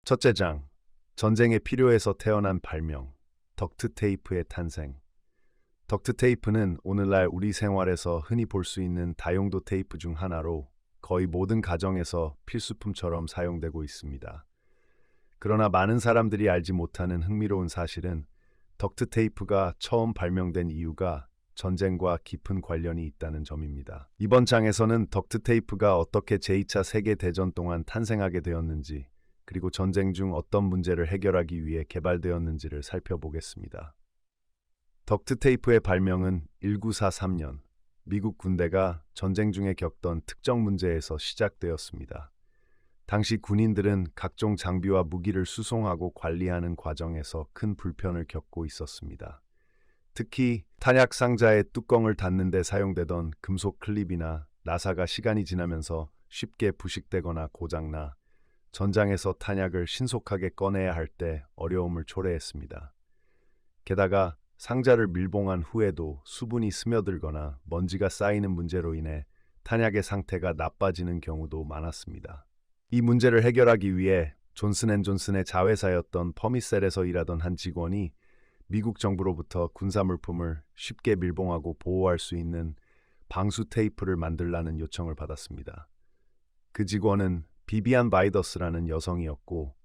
첫째 장, 전쟁에 필요해서 태어난 발명, 덕트테이프의 탄생. 덕트테이프는 오늘날 우리 생활에서 흔히 볼 수 있는 다용도 테이프 중 하나로 거의 모든 가정에서 필수품처럼 사용되고 있습니다. 그러나 많은 사람들이 알지 못하는 흥미로운 사실은 덕트테이프가 처음 발명된 이유가 전쟁과 깊은 관련이 있다는 점입니다. 이번 장에서는 덕트테이프가 어떻게 제2차 세계대전 동안 탄생하게 되었는지, 그리고 전쟁 중 어떤 문제를 해결하기 위해 개발되었는지를 살펴보겠습니다. 덕트테이프의 발명은 1943년 미국 군대가 전쟁 중에 겪던 특정 문제에서 시작되었습니다. 당시 군인들은 각종 장비와 무기를 수송하고 관리하는 과정에서 큰 불편을 겪고 있었습니다. 특히 탄약 상자의 뚜껑을 닫는 데 사용되던 금속 클립이나 나사가 시간이 지나면서 쉽게 부식되거나 고장나 전장에서 탄약을 신속하게 꺼내야 할 때 어려움을 초래했습니다. 게다가 상자를 밀봉한 후에도 수분이 스며들거나 먼지가 쌓이는 문제로 인해 탄약의 상태가 나빠지는 경우도 많았습니다. 이 문제를 해결하기 위해 존슨앤존슨의 자회사였던 퍼미셀에서 일하던 한 직원이 미국 정부로부터 군사 물품을 쉽게 밀봉하고 보호할 수 있는 방수 테이프를 만들라는 요청을 받았습니다. 그 직원은 비비안 바이더스라는 여성이었고,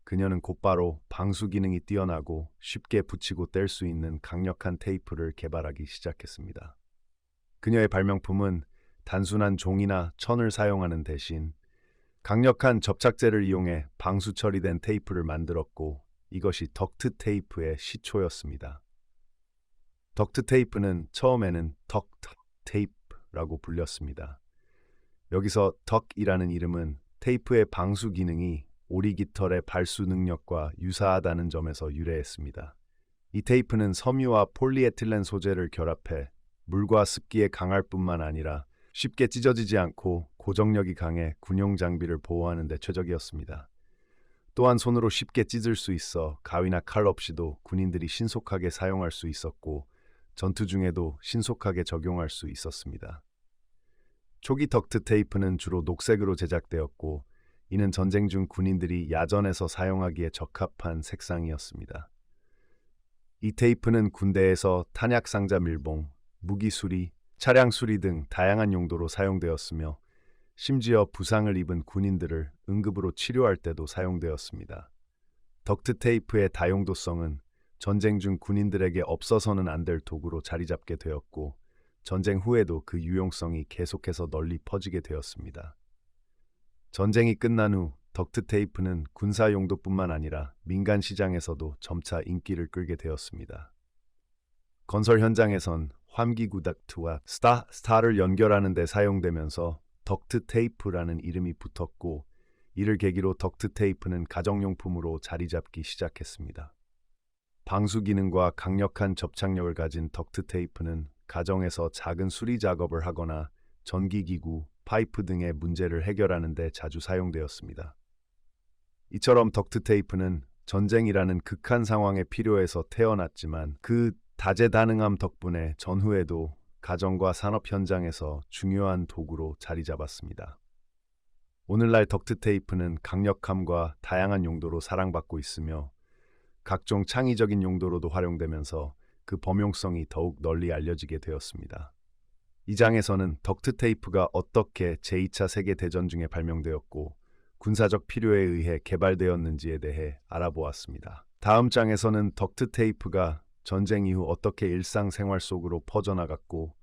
그녀는 곧바로 방수 기능이 뛰어나고 쉽게 붙이고 뗄 수 있는 강력한 테이프를 개발하기 시작했습니다. 그녀의 발명품은 단순한 종이나 천을 사용하는 대신 강력한 접착제를 이용해 방수 처리된 테이프를 만들었고, 이것이 덕트 테이프의 시초였습니다. 덕트 테이프는 처음에는 덕트 테이프라고 불렸습니다. 여기서 덕이라는 이름은 테이프의 방수 기능이 오리 깃털의 발수 능력과 유사하다는 점에서 유래했습니다. 이 테이프는 섬유와 폴리에틸렌 소재를 결합해 물과 습기에 강할 뿐만 아니라 쉽게 찢어지지 않고 고정력이 강해 군용 장비를 보호하는 데 최적이었습니다. 또한 손으로 쉽게 찢을 수 있어 가위나 칼 없이도 군인들이 신속하게 사용할 수 있었고, 전투 중에도 신속하게 적용할 수 있었습니다. 초기 덕트 테이프는 주로 녹색으로 제작되었고, 이는 전쟁 중 군인들이 야전에서 사용하기에 적합한 색상이었습니다. 이 테이프는 군대에서 탄약 상자 밀봉, 무기 수리, 차량 수리 등 다양한 용도로 사용되었으며, 심지어 부상을 입은 군인들을 응급으로 치료할 때도 사용되었습니다. 덕트 테이프의 다용도성은 전쟁 중 군인들에게 없어서는 안 될 도구로 자리 잡게 되었고, 전쟁 후에도 그 유용성이 계속해서 널리 퍼지게 되었습니다. 전쟁이 끝난 후 덕트 테이프는 군사 용도뿐만 아니라 민간 시장에서도 점차 인기를 끌게 되었습니다. 건설 현장에선 환기구 덕트와 스타를 연결하는 데 사용되면서 덕트 테이프라는 이름이 붙었고, 이를 계기로 덕트 테이프는 가정용품으로 자리 잡기 시작했습니다. 방수 기능과 강력한 접착력을 가진 덕트 테이프는 가정에서 작은 수리 작업을 하거나 전기기구, 파이프 등의 문제를 해결하는 데 자주 사용되었습니다. 이처럼 덕트 테이프는 전쟁이라는 극한 상황에 필요해서 태어났지만, 그 다재다능함 덕분에 전후에도 가정과 산업 현장에서 중요한 도구로 자리 잡았습니다. 오늘날 덕트 테이프는 강력함과 다양한 용도로 사랑받고 있으며, 각종 창의적인 용도로도 활용되면서 그 범용성이 더욱 널리 알려지게 되었습니다. 이 장에서는 덕트 테이프가 어떻게 제2차 세계대전 중에 발명되었고, 군사적 필요에 의해 개발되었는지에 대해 알아보았습니다. 다음 장에서는 덕트 테이프가 전쟁 이후 어떻게 일상생활 속으로 퍼져나갔고,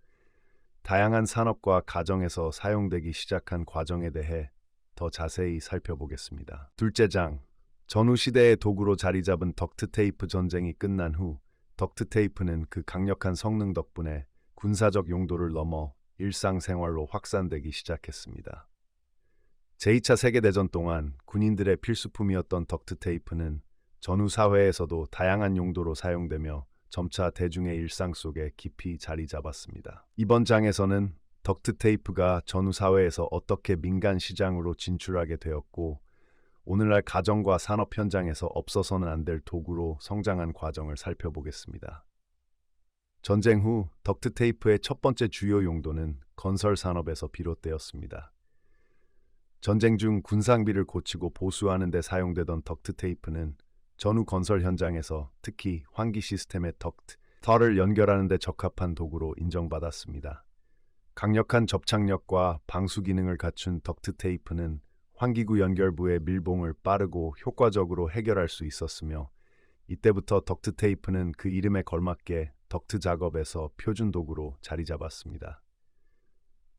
다양한 산업과 가정에서 사용되기 시작한 과정에 대해 더 자세히 살펴보겠습니다. 둘째 장, 전후 시대의 도구로 자리 잡은 덕트 테이프. 전쟁이 끝난 후 덕트 테이프는 그 강력한 성능 덕분에 군사적 용도를 넘어 일상생활로 확산되기 시작했습니다. 제2차 세계대전 동안 군인들의 필수품이었던 덕트 테이프는 전후 사회에서도 다양한 용도로 사용되며 점차 대중의 일상 속에 깊이 자리 잡았습니다. 이번 장에서는 덕트 테이프가 전후 사회에서 어떻게 민간 시장으로 진출하게 되었고, 오늘날 가정과 산업 현장에서 없어서는 안 될 도구로 성장한 과정을 살펴보겠습니다. 전쟁 후 덕트 테이프의 첫 번째 주요 용도는 건설 산업에서 비롯되었습니다. 전쟁 중 군상비를 고치고 보수하는 데 사용되던 덕트 테이프는 전후 건설 현장에서 특히 환기 시스템의 덕트를 연결하는 데 적합한 도구로 인정받았습니다. 강력한 접착력과 방수 기능을 갖춘 덕트 테이프는 환기구 연결부의 밀봉을 빠르고 효과적으로 해결할 수 있었으며, 이때부터 덕트 테이프는 그 이름에 걸맞게 덕트 작업에서 표준 도구로 자리 잡았습니다.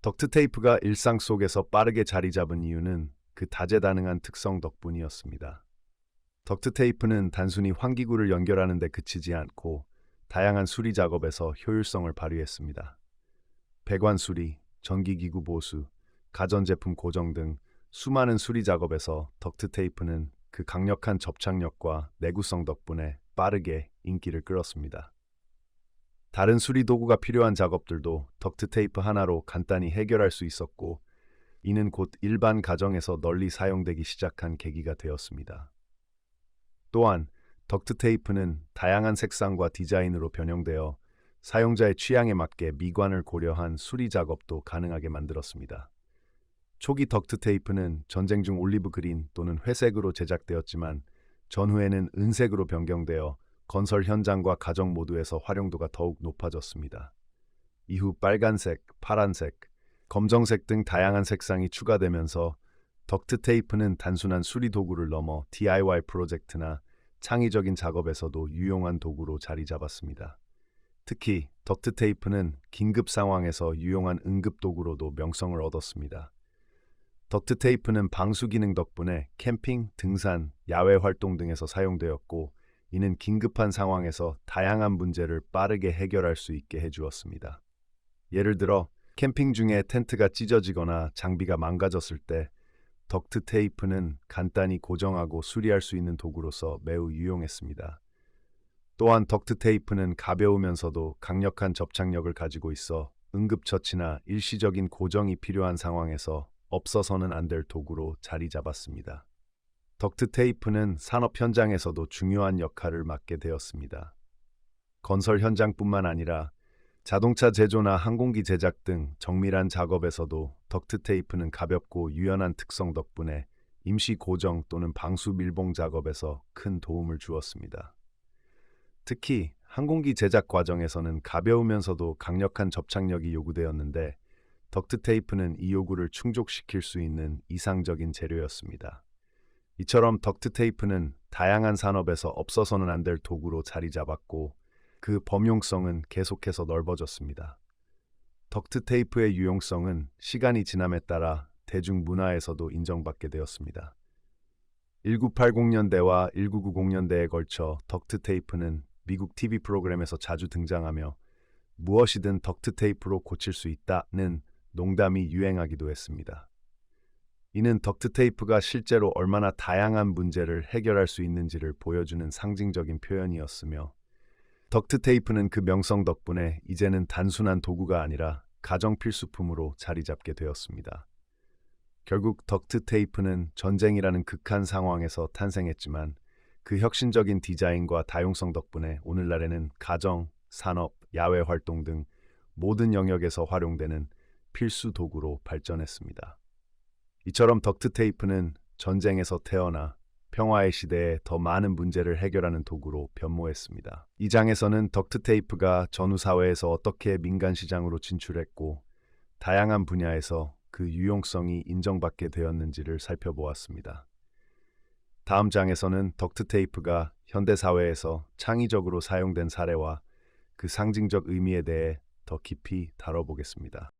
덕트 테이프가 일상 속에서 빠르게 자리 잡은 이유는 그 다재다능한 특성 덕분이었습니다. 덕트 테이프는 단순히 환기구를 연결하는 데 그치지 않고 다양한 수리 작업에서 효율성을 발휘했습니다. 배관 수리, 전기기구 보수, 가전제품 고정 등 수많은 수리 작업에서 덕트 테이프는 그 강력한 접착력과 내구성 덕분에 빠르게 인기를 끌었습니다. 다른 수리 도구가 필요한 작업들도 덕트 테이프 하나로 간단히 해결할 수 있었고, 이는 곧 일반 가정에서 널리 사용되기 시작한 계기가 되었습니다. 또한 덕트 테이프는 다양한 색상과 디자인으로 변형되어 사용자의 취향에 맞게 미관을 고려한 수리 작업도 가능하게 만들었습니다. 초기 덕트 테이프는 전쟁 중 올리브 그린 또는 회색으로 제작되었지만, 전후에는 은색으로 변경되어 건설 현장과 가정 모두에서 활용도가 더욱 높아졌습니다. 이후 빨간색, 파란색, 검정색 등 다양한 색상이 추가되면서 덕트 테이프는 단순한 수리 도구를 넘어 DIY 프로젝트나 창의적인 작업에서도 유용한 도구로 자리 잡았습니다. 특히 덕트 테이프는 긴급 상황에서 유용한 응급 도구로도 명성을 얻었습니다. 덕트 테이프는 방수 기능 덕분에 캠핑, 등산, 야외 활동 등에서 사용되었고, 이는 긴급한 상황에서 다양한 문제를 빠르게 해결할 수 있게 해주었습니다. 예를 들어 캠핑 중에 텐트가 찢어지거나 장비가 망가졌을 때 덕트 테이프는 간단히 고정하고 수리할 수 있는 도구로서 매우 유용했습니다. 또한 덕트 테이프는 가벼우면서도 강력한 접착력을 가지고 있어 응급처치나 일시적인 고정이 필요한 상황에서 없어서는 안 될 도구로 자리 잡았습니다. 덕트 테이프는 산업 현장에서도 중요한 역할을 맡게 되었습니다. 건설 현장뿐만 아니라 자동차 제조나 항공기 제작 등 정밀한 작업에서도 덕트 테이프는 가볍고 유연한 특성 덕분에 임시 고정 또는 방수 밀봉 작업에서 큰 도움을 주었습니다. 특히 항공기 제작 과정에서는 가벼우면서도 강력한 접착력이 요구되었는데, 덕트 테이프는 이 요구를 충족시킬 수 있는 이상적인 재료였습니다. 이처럼 덕트 테이프는 다양한 산업에서 없어서는 안 될 도구로 자리 잡았고, 그 범용성은 계속해서 넓어졌습니다. 덕트 테이프의 유용성은 시간이 지남에 따라 대중문화에서도 인정받게 되었습니다. 1980년대와 1990년대에 걸쳐 덕트 테이프는 미국 TV 프로그램에서 자주 등장하며 무엇이든 덕트 테이프로 고칠 수 있다는 농담이 유행하기도 했습니다. 이는 덕트 테이프가 실제로 얼마나 다양한 문제를 해결할 수 있는지를 보여주는 상징적인 표현이었으며, 덕트 테이프는 그 명성 덕분에 이제는 단순한 도구가 아니라 가정 필수품으로 자리 잡게 되었습니다. 결국 덕트 테이프는 전쟁이라는 극한 상황에서 탄생했지만, 그 혁신적인 디자인과 다용성 덕분에 오늘날에는 가정, 산업, 야외 활동 등 모든 영역에서 활용되는 필수 도구로 발전했습니다. 이처럼 덕트 테이프는 전쟁에서 태어나 평화의 시대에 더 많은 문제를 해결하는 도구로 변모했습니다. 이 장에서는 덕트 테이프가 전후 사회에서 어떻게 민간 시장으로 진출했고, 다양한 분야에서 그 유용성이 인정받게 되었는지를 살펴보았습니다. 다음 장에서는 덕트 테이프가 현대 사회에서 창의적으로 사용된 사례와 그 상징적 의미에 대해 더 깊이 다뤄보겠습니다.